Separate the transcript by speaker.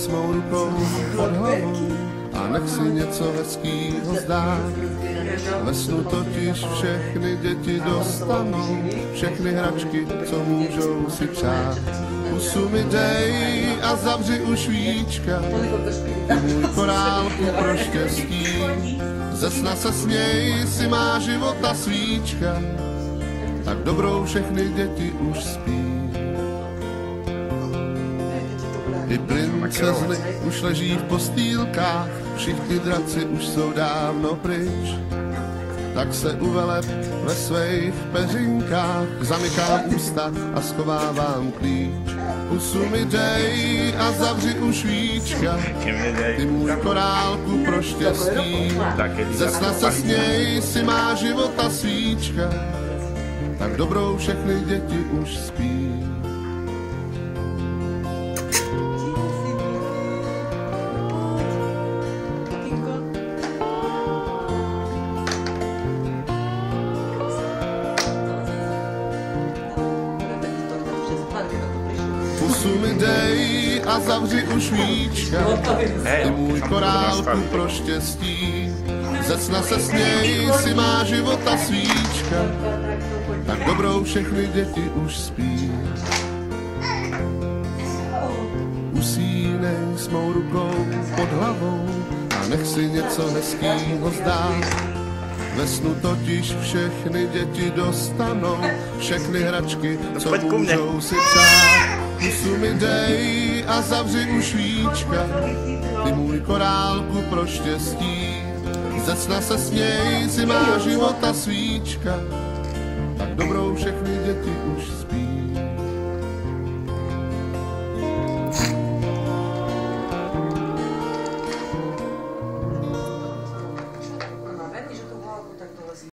Speaker 1: s mou rukou pod hlavou a nech si něco hezkýho zdát. Ve snu totiž všechny děti dostanou všechny hračky, co můžou si přát. Pusu mi dej a zavři už víčka, ty můj korálku pro štěstí. Ze sna se směj, si má života svíčka, tak dobrou všechny děti už spí. I princezny už leží v postýlkách, všichni draci už jsou dávno pryč. Tak se uveleb ve svých peřinkách, zamykám ústa a schovávám klíč. Pusu mi dej a zavři už víčka, ty můj korálku pro štěstí. Ze sna se směj, si má života svíčka, tak dobrou všechny děti už spí. Pusu mi dej a zavři už víčka, ty můj korálku pro štěstí. Ze sna se směj, si má života svíčka, tak dobrou všechny děti už spí. Usínej s mou rukou pod hlavou a nech si něco hezkýho zdát. Ve snu totiž všechny děti dostanou všechny hračky, co můžou si přát. Pusu mi dej a zavři už víčka, ty můj korálku pro štěstí. Ze sna se směj, si má života svíčka, tak dobrou všechny děti už